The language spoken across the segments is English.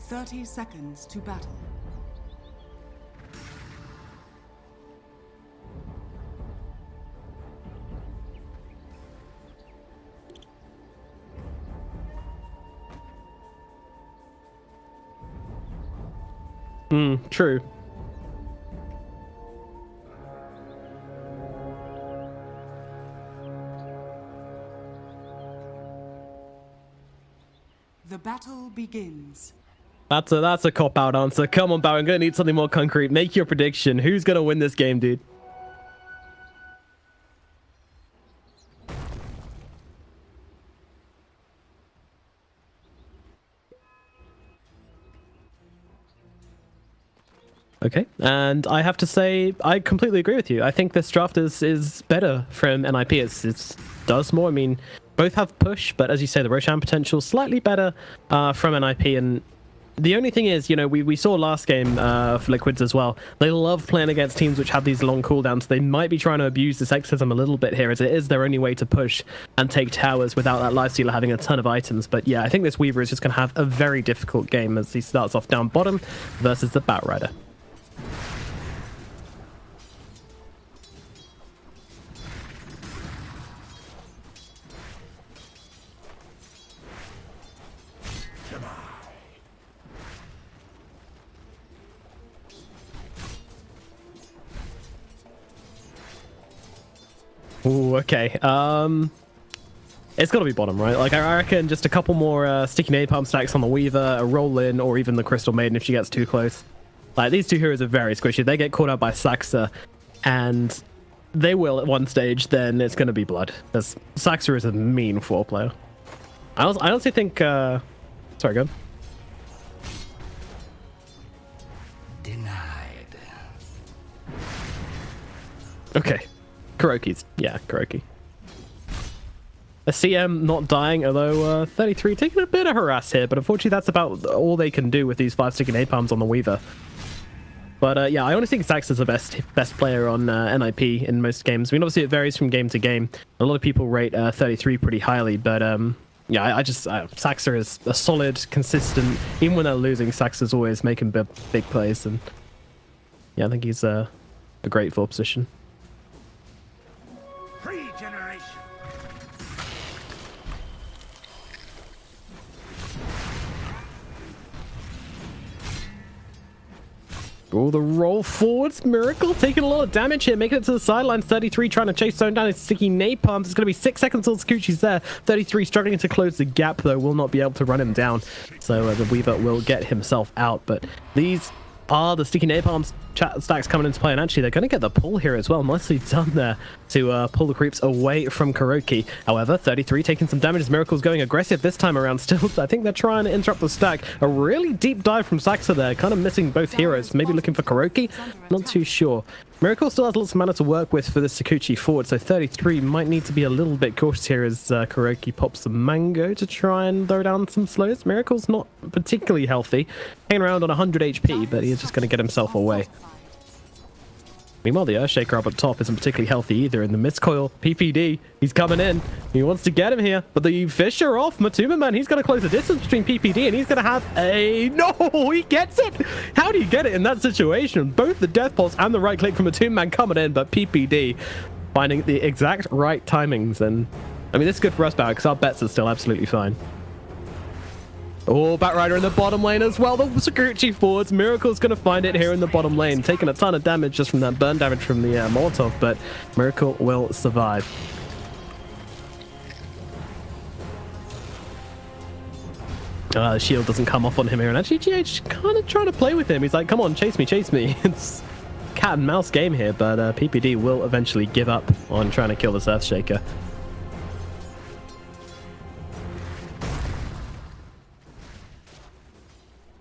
30 seconds to battle. True. The battle begins. That's a cop-out answer. Come on, Barry, I'm gonna need something more concrete. Make your prediction. Who's gonna win this game, dude? Okay, and I have to say, I completely agree with you. I think this draft is better from NIP. It does more. I mean, both have push, but as you say, the Roshan potential slightly better from NIP. And the only thing is, you know, we saw last game of Liquids as well. They love playing against teams which have these long cooldowns. They might be trying to abuse the sexism a little bit here, as it is their only way to push and take towers without that lifestealer having a ton of items. But yeah, I think this Weaver is just going to have a very difficult game as he starts off down bottom versus the Batrider. Ooh, okay. It's got to be bottom, right? Like, I reckon just a couple more sticky napalm stacks on the Weaver, a roll in, or even the Crystal Maiden if she gets too close. Like, these two heroes are very squishy. They get caught out by Saxa, and they will at one stage, then it's going to be blood. Because Saxa is a mean 4-player. I honestly think... Sorry, go on. Denied. Okay. Kuroki's, yeah, Kuroki. A CM not dying, although 33 taking a bit of harass here, but unfortunately that's about all they can do with these 5 sticky napalms on the Weaver. But yeah, I honestly think Sax is the best player on NIP in most games. I mean, obviously it varies from game to game. A lot of people rate 33 pretty highly, but yeah, Saxa is a solid, consistent, even when they're losing, Saxa's always making big plays, and yeah, I think he's a great 4 position. Oh, the roll forwards. Miracle taking a lot of damage here, making it to the sidelines. 33 trying to chase zone down his sticky napalms. It's going to be 6 seconds till Sakuchi's there. 33 struggling to close the gap, though, will not be able to run him down. So the Weaver will get himself out. But these are the sticky napalm stacks coming into play, and actually they're going to get the pull here as well. Nicely done there to pull the creeps away from Kuroki. However, 33 taking some damage as Miracle's going aggressive this time around still. I think they're trying to interrupt the stack. A really deep dive from Saxa there, kind of missing both heroes. Maybe looking for Kuroki? Not too sure. Miracle still has lots of mana to work with for the Sakuchi forward, so 33 might need to be a little bit cautious here as Kuroki pops the mango to try and throw down some slows. Miracle's not particularly healthy, hanging around on 100 HP, but he's just going to get himself away. Meanwhile, the Earthshaker up at top isn't particularly healthy either. In the Mistcoil, PPD, he's coming in. He wants to get him here, but the Fisher off. Matuma Man, he's going to close the distance between PPD, and he's going to have a... No, he gets it! How do you get it in that situation? Both the Death Pulse and the right click from Matuma Man coming in, but PPD finding the exact right timings. And, I mean, this is good for us, Barry, because our bets are still absolutely fine. Oh, Batrider in the bottom lane as well. The Sakuchi forwards. Miracle's going to find it here in the bottom lane. Taking a ton of damage just from that burn damage from the Molotov, but Miracle will survive. The shield doesn't come off on him here, and actually GH kind of trying to play with him. He's like, come on, chase me, chase me. It's cat and mouse game here, but PPD will eventually give up on trying to kill this Earthshaker.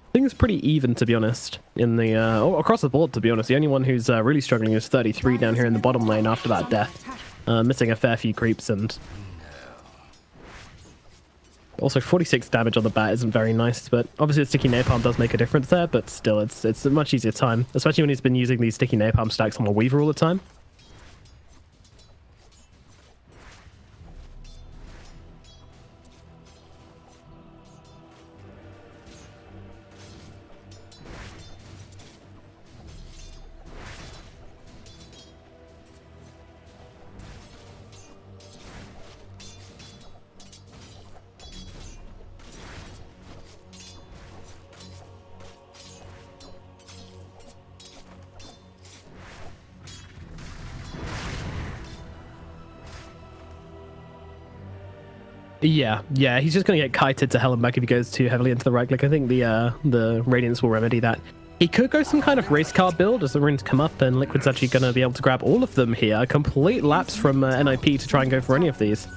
I think it's pretty even, to be honest, in the across the board, to be honest. The only one who's really struggling is 33 down here in the bottom lane after that death, missing a fair few creeps, and also 46 damage on the bat isn't very nice. But obviously the sticky napalm does make a difference there, but still it's a much easier time, especially when he's been using these sticky napalm stacks on the Weaver all the time. Yeah, he's just going to get kited to hell and back if he goes too heavily into the right click. I think the Radiance will remedy that. He could go some kind of race car build as the runes come up, and Liquid's actually going to be able to grab all of them here. A complete lapse from NIP to try and go for any of these.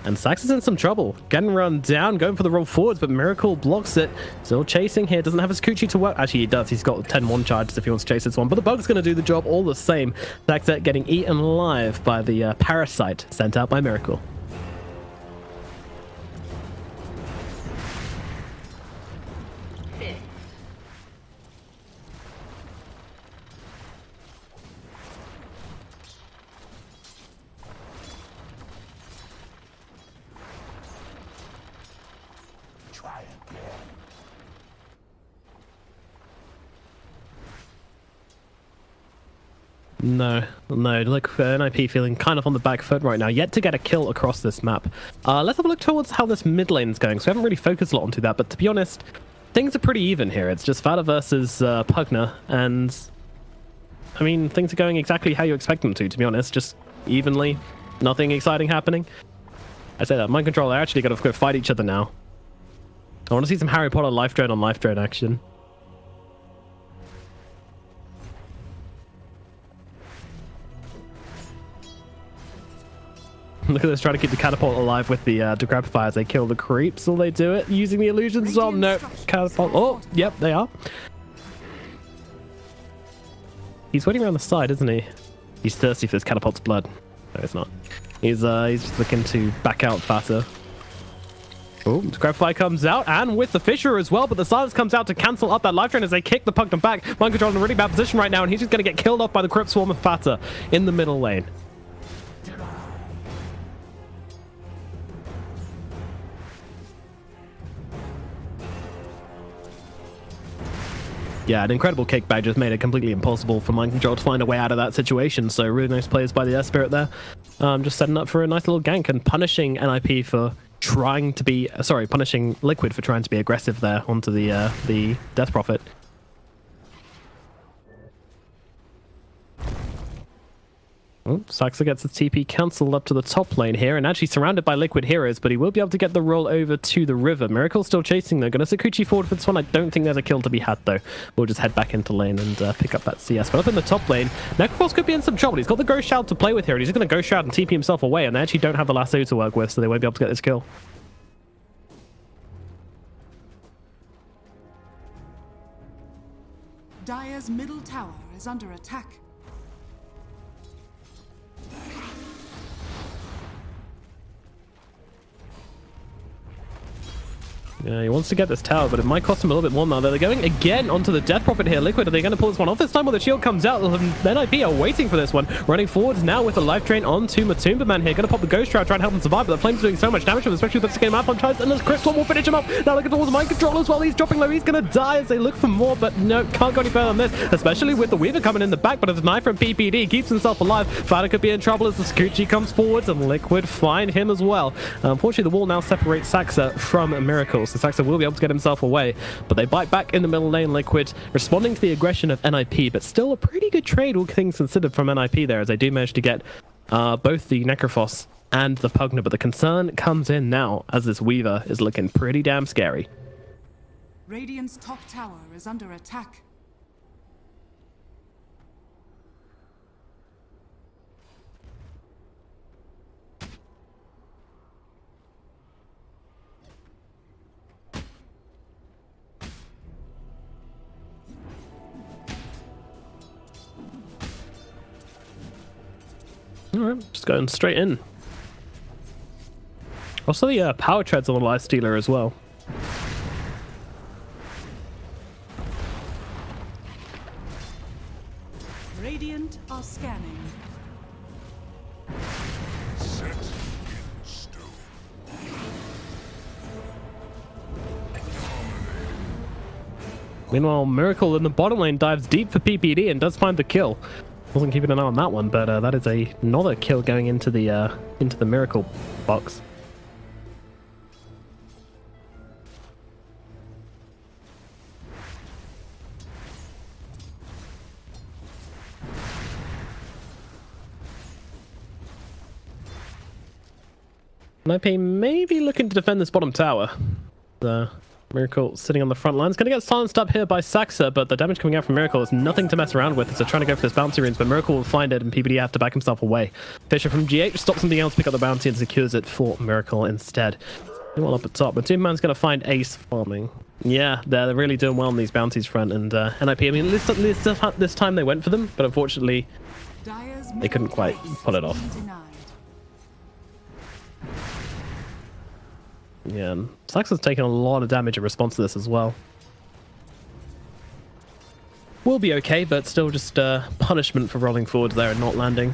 And Sax is in some trouble. Getting run down, going for the roll forwards, but Miracle blocks it. Still chasing here. Doesn't have his Kuchi to work. Actually, he does. He's got 10-1 charges if he wants to chase this one. But the Bug's going to do the job all the same. Saxet getting eaten alive by the Parasite sent out by Miracle. No, look, NIP feeling kind of on the back foot right now, yet to get a kill across this map. Let's have a look towards how this mid lane is going. So we haven't really focused a lot onto that, but to be honest, things are pretty even here. It's just Vada versus Pugna, and I mean, things are going exactly how you expect them to be honest, just evenly, nothing exciting happening. I say that, Mind Control, they're actually going to go fight each other now. I want to see some Harry Potter life drone on life drone action. Look at this, trying to keep the catapult alive with the Decrepify as they kill the creeps. Will they do it using the illusions as well? No. Catapult. Oh, yep, they are. He's waiting around the side, isn't he? He's thirsty for this catapult's blood. No, it's not. He's just looking to back out faster. Oh, Decrepify comes out, and with the Fissure as well, but the Silence comes out to cancel up that life drain as they kick the Pugna back. Mind Control in a really bad position right now, and he's just going to get killed off by the Crypt Swarm of Fata in the middle lane. Yeah, an incredible kickback just made it completely impossible for Mind Control to find a way out of that situation. So really nice plays by the Spirit there. Just setting up for a nice little gank and punishing NIP for trying to be... punishing Liquid for trying to be aggressive there onto the Death Prophet. Oh, Saxa gets his TP cancelled up to the top lane here, and actually surrounded by Liquid heroes, but he will be able to get the roll over to the river. Miracle's still chasing though. Gonna Sakuchi forward for this one. I don't think there's a kill to be had though. We'll just head back into lane and pick up that CS. But up in the top lane, Necrophos could be in some trouble. He's got the Ghost Shroud to play with here, and he's just gonna Ghost Shroud and TP himself away, and they actually don't have the lasso to work with, so they won't be able to get this kill. Dire's middle tower is under attack. Yeah, he wants to get this tower, but it might cost him a little bit more now. They're going again onto the Death Prophet here. Liquid, are they going to pull this one off this time? Well, the shield comes out. NIP are waiting for this one. Running forwards now with the life drain onto Matumba Man here. Going to pop the Ghost Shroud, try and help him survive, but the Flame's doing so much damage to him, especially with the game up on charge, and this Crypt Swarm will finish him up. Now looking towards Mind Control as well. He's dropping low. He's going to die as they look for more, but no, can't go any further than this, especially with the Weaver coming in the back, but a deny from PPD keeps himself alive. Fada could be in trouble as the Sakuchi comes forwards, and Liquid find him as well. Unfortunately, the wall now separates Saxa from Miracle, so Saxa will be able to get himself away, but they bite back in the middle lane. Liquid responding to the aggression of NIP, but still a pretty good trade, all things considered, from NIP there, as they do manage to get both the Necrophos and the Pugna. But the concern comes in now as this Weaver is looking pretty damn scary. Radiant's top tower is under attack. Alright, just going straight in. Also the power treads on the Life Stealer as well. Radiant are scanning. Set in stone. Meanwhile, Miracle in the bottom lane dives deep for PPD and does find the kill. Wasn't keeping an eye on that one, but that is another kill going into the Miracle box. NIP may be looking to defend this bottom tower. The Miracle sitting on the front line. It's going to get silenced up here by Saxa, but the damage coming out from Miracle is nothing to mess around with. So trying to go for this bounty runes, but Miracle will find it, and PPD have to back himself away. Fisher from GH stops something else, pick up the bounty, and secures it for Miracle instead. Well up at top, but Doom Man's going to find Ace farming. Yeah, they're really doing well on these bounties front, and NIP, I mean, this time they went for them, but unfortunately, they couldn't quite pull it off. Yeah, and Saxon's taken a lot of damage in response to this as well. Will be okay, but still just punishment for rolling forward there and not landing.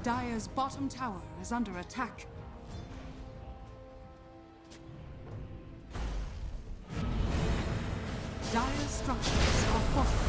Dire's bottom tower is under attack. Dire's structures are fortified.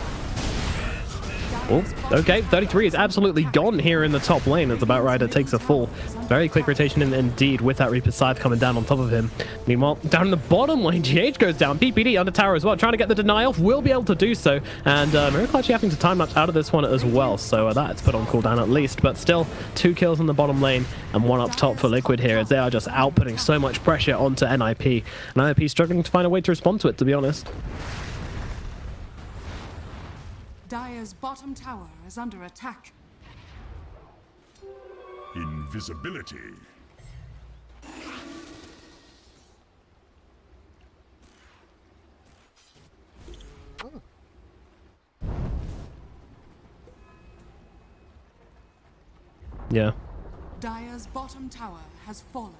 Oh, okay, 33 is absolutely gone here in the top lane as the Batrider takes a fall. Very quick rotation indeed with that Reaper Scythe coming down on top of him. Meanwhile, down in the bottom lane, GH goes down. PPD under tower as well, trying to get the denial, will be able to do so. And Miracle actually having to time lapse out of this one as well, so that's put on cooldown at least. But still, 2 kills in the bottom lane and 1 up top for Liquid here as they are just outputting so much pressure onto NIP. And NIP struggling to find a way to respond to it, to be honest. Dire's bottom tower is under attack. Invisibility. Yeah. Dire's bottom tower has fallen.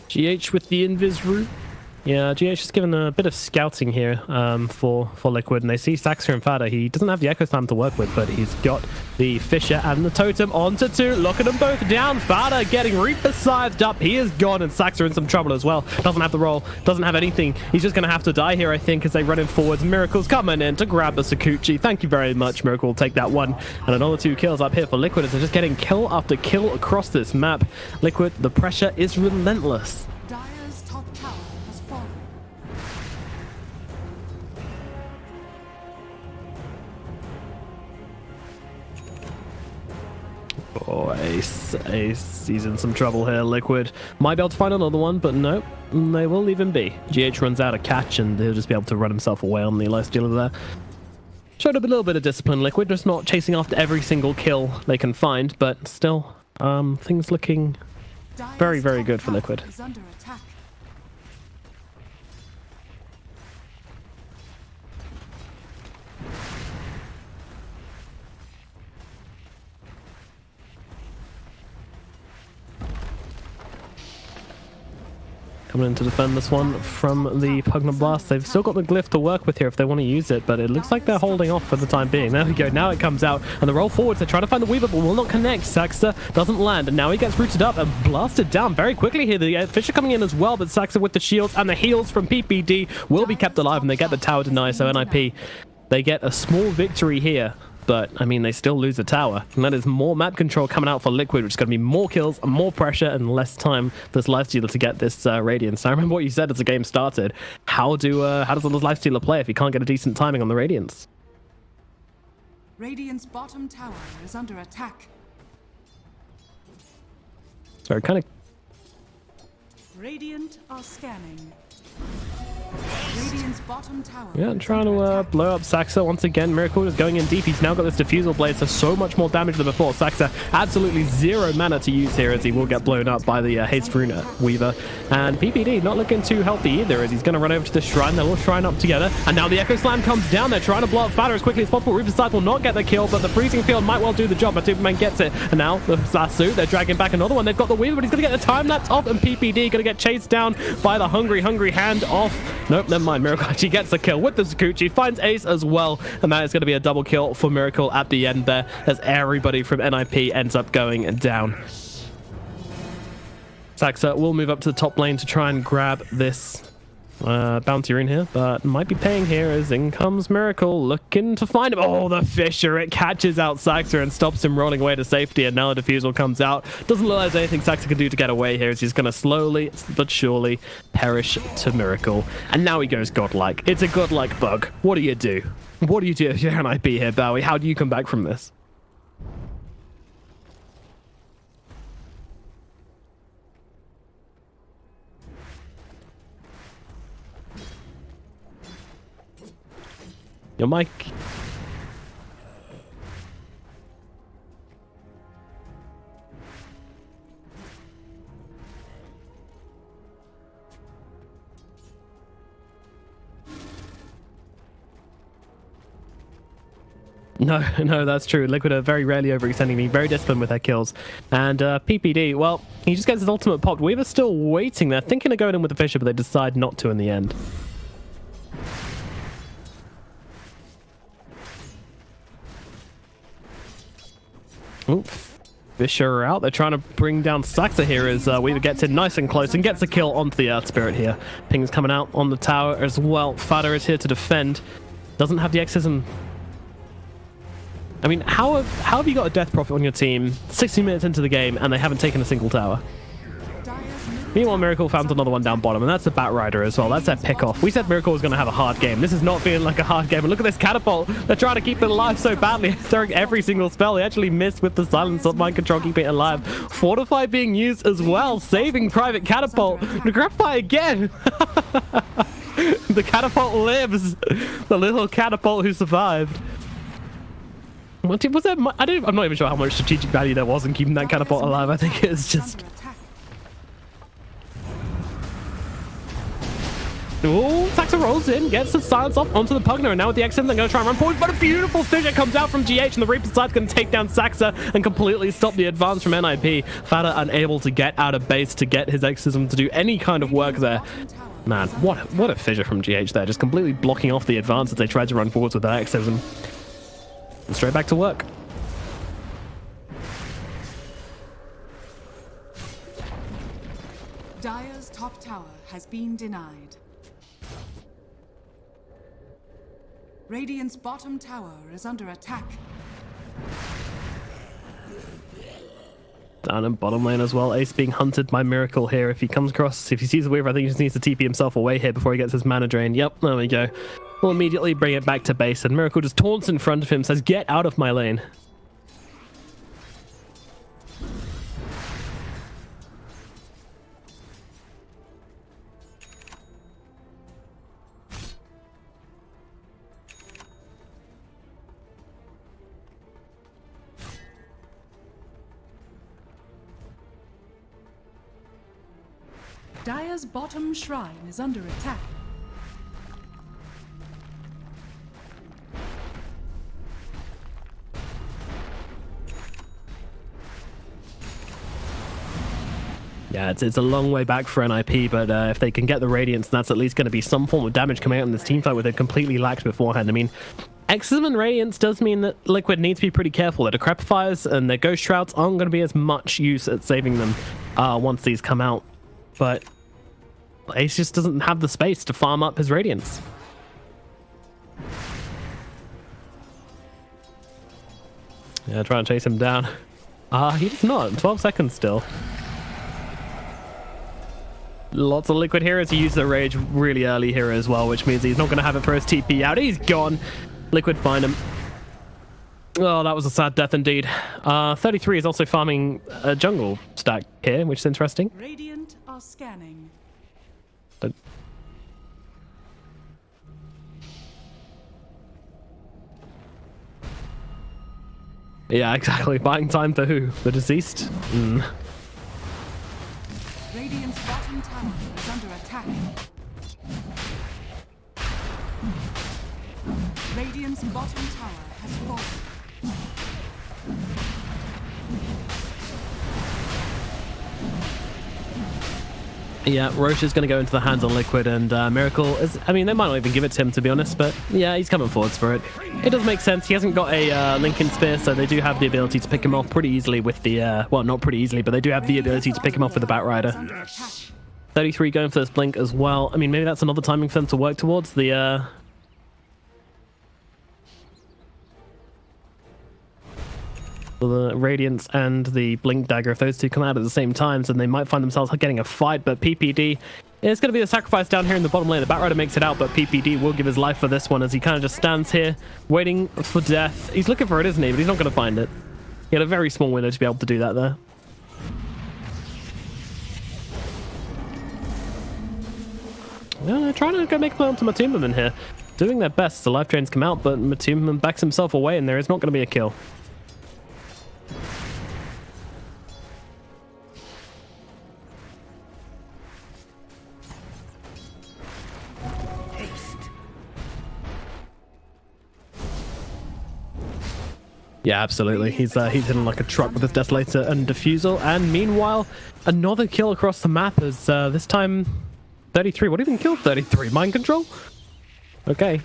GH with the Invis route. Yeah, GH is given a bit of scouting here for Liquid, and they see Saxa and Fada. He doesn't have the Echo Slam to work with, but he's got the Fisher and the Totem onto 2, locking them both down. Fada getting Reaper Scythed up. He is gone, and Saxa in some trouble as well. Doesn't have the roll, doesn't have anything. He's just going to have to die here, I think, as they run him forwards. Miracle's coming in to grab the Sakuchi. Thank you very much. Miracle will take that one. And another 2 kills up here for Liquid as they're just getting kill after kill across this map. Liquid, the pressure is relentless. Dire's top tower has fallen. Oh, Ace. He's in some trouble here. Liquid might be able to find another one, but no, they will leave him be. GH runs out of catch, and he'll just be able to run himself away on the lifestealer there. Showed up a little bit of discipline, Liquid, just not chasing after every single kill they can find, but still, things looking very, very good for Liquid. Is under attack. Coming in to defend this one from the Pugna Blast. They've still got the glyph to work with here if they want to use it, but it looks like they're holding off for the time being. There we go. Now it comes out, and the roll forwards. They try to find the Weaver, but will not connect. Saxa doesn't land, and now he gets rooted up and blasted down very quickly here. The Fisher coming in as well, but Saxa with the shields and the heals from PPD will be kept alive, and they get the tower denied. So NIP, they get a small victory here. But, I mean, they still lose the tower. And that is more map control coming out for Liquid, which is going to be more kills, more pressure, and less time for this Lifestealer to get this Radiance. I remember what you said as the game started. How does the Lifestealer play if he can't get a decent timing on the Radiance? Radiant's bottom tower is under attack. So kind of... Radiant are scanning. Radiant Radiant's bottom tower Yeah, is trying under to attack. blow up Saxa once again. Miracle is going in deep. He's now got this Diffusal Blade, so much more damage than before. Saxa absolutely zero mana to use here as he will get blown up by the Haste Rune Weaver. And PPD not looking too healthy either as he's going to run over to the Shrine. They'll all shrine up together. And now the Echo Slam comes down. They're trying to blow up Fada as quickly as possible. Rufus Side will not get the kill, but the Freezing Field might well do the job. But Superman gets it. And now the Sasu, they're dragging back another one. They've got the Weaver, but he's going to get the time lapse off. And PPD going to get chased down by the hungry hand off. Nope, never mind. Miracle actually gets a kill with the Sakuchi, finds Ace as well, and that is going to be a double kill for Miracle at the end there as everybody from NIP ends up going down. Saxa will move up to the top lane to try and grab this bounty rune here, but might be paying here as in comes Miracle looking to find him. Oh, the Fissure, it catches out Saxa and stops him rolling away to safety, and now the Diffusal comes out. Doesn't look like there's anything Saxa can do to get away here as he's going to slowly but surely perish to Miracle. And now he goes godlike. It's a godlike bug. What do you do? What do you do if you're NIP here, Bowie? How do you come back from this? Your mic. No, that's true. Liquid are very rarely overextending me, very disciplined with their kills. And PPD, well, he just gets his ultimate popped. Weaver's still waiting there, thinking of going in with the Fissure, but they decide not to in the end. Oof. Fissure out. They're trying to bring down Saxa here as Weaver gets in nice and close and gets a kill onto the Earth Spirit here. Ping's coming out on the tower as well. Fada is here to defend. Doesn't have the Exorcism. I mean, how have you got a Death Prophet on your team 60 minutes into the game and they haven't taken a single tower? Meanwhile, Miracle found another one down bottom, and that's the Bat Rider as well. That's their pick-off. We said Miracle was going to have a hard game. This is not feeling like a hard game. And look at this Catapult. They're trying to keep it alive so badly, throwing every single spell. They actually missed with the Silence of Mind Control, keeping it alive. Fortify being used as well, saving Private Catapult. Negrepify again. The Catapult lives. The little Catapult who survived. Was there? I'm not even sure how much strategic value there was in keeping that Catapult alive. I think it's just... Oh, Saxa rolls in, gets the silence off onto the Pugner, and now with the Exit, they're going to try and run forward, but a beautiful Fissure comes out from GH, and the Reaper side's going to take down Saxa and completely stop the advance from NIP. Fada unable to get out of base to get his Exorcism to do any kind of work there. Man, what a Fissure from GH there, just completely blocking off the advance as they tried to run forwards with that Exorcism. And straight back to work. Dire's top tower has been denied. Radiant's bottom tower is under attack. Down in bottom lane as well. Ace being hunted by Miracle here. If he comes across, if he sees the Weaver, I think he just needs to TP himself away here before he gets his mana drain. Yep, there we go. We'll immediately bring it back to base, and Miracle just taunts in front of him, says, "Get out of my lane." Dire's bottom shrine is under attack. Yeah, it's a long way back for NIP, but if they can get the Radiance, that's at least going to be some form of damage coming out in this team fight with it completely lacked beforehand. I mean, Exorcism and Radiance does mean that Liquid needs to be pretty careful. Their Decrepifiers and their Ghost Shrouds aren't going to be as much use at saving them once these come out. But Ace just doesn't have the space to farm up his Radiance. Yeah, try and chase him down. He does not. 12 seconds still. Lots of Liquid here as he used the Rage really early here as well, which means he's not going to have it for his TP out. He's gone. Liquid find him. Oh, that was a sad death indeed. 33 is also farming a jungle stack here, which is interesting. Radiant are scanning. Yeah, exactly. Buying time for who? The deceased? Radiant's bottom tower is under attack. Radiant's bottom tower has fallen. Yeah, Roche is going to go into the hands on Liquid, and Miracle is... I mean, they might not even give it to him, to be honest, but yeah, he's coming forwards for it. It does make sense. He hasn't got a Lincoln Spear, so they do have the ability to pick him off pretty easily with the... well, not pretty easily, but they do have the ability to pick him off with the Batrider. 33 going for this Blink as well. I mean, maybe that's another timing for them to work towards. The... the Radiance and the Blink Dagger, if those two come out at the same time, then they might find themselves getting a fight. But PPD is going to be the sacrifice down here in the bottom lane. The Batrider makes it out, but PPD will give his life for this one as he kind of just stands here waiting for death. He's looking for it, isn't he? But he's not going to find it. He had a very small window to be able to do that there. Yeah, they're trying to go make a play onto Matumba in here. Doing their best. The life drains come out, but Matumba backs himself away, and there is not going to be a kill. Yeah, absolutely. He's hitting like a truck with his Desolator and Diffusal. And meanwhile, another kill across the map as this time 33. What even killed 33? Mind Control? Okay.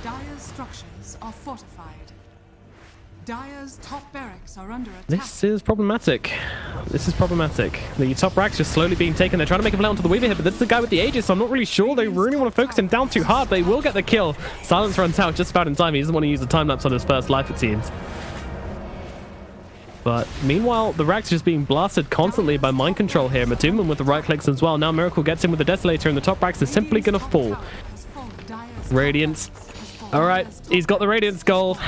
Dire's structures are fortified. Dire's top barracks are under attack. This is problematic. This is problematic. The top rack's just slowly being taken. They're trying to make a play onto the Weaver here, but this is the guy with the Aegis, so I'm not really sure they really want to focus him down too hard. They will get the kill. Silence runs out just about in time. He doesn't want to use the time-lapse on his first life, it seems. But meanwhile, the rack's just being blasted constantly by Mind Control here. Matumba with the right clicks as well. Now Miracle gets in with the Desolator, and the top racks are simply going to fall. Radiance. All right, he's got the Radiance gold.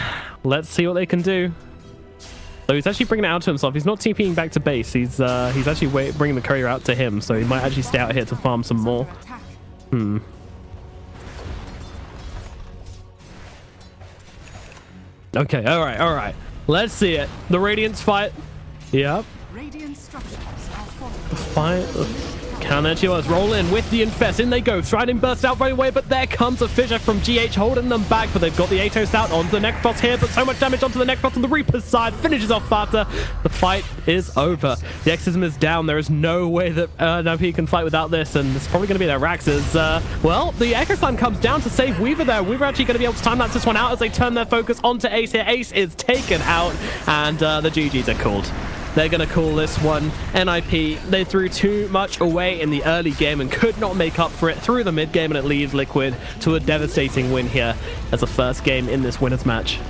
Let's see what they can do. So he's actually bringing it out to himself. He's not TPing back to base. He's actually bringing the courier out to him. So he might actually stay out here to farm some more. Okay, all right. Let's see it. The Radiance fight. Yep. Radiant structures are fortified. Fight. Let's roll in with the Infest. In they go. Striding burst out right away, but there comes a Fissure from GH holding them back. But they've got the Atos out onto the Necrophos here, but so much damage onto the Necrophos on the Reaper's side. Finishes off Fata. The fight is over. The Exorcism is down. There is no way that NIP can fight without this, and it's probably going to be their Rax as, well, the Echo Slam comes down to save Weaver there. Weaver actually going to be able to time-lapse this one out as they turn their focus onto Ace here. Ace is taken out, and the GGs are called. They're going to call this one NIP. They threw too much away in the early game and could not make up for it through the mid game, and it leaves Liquid to a devastating win here as the first game in this winners match.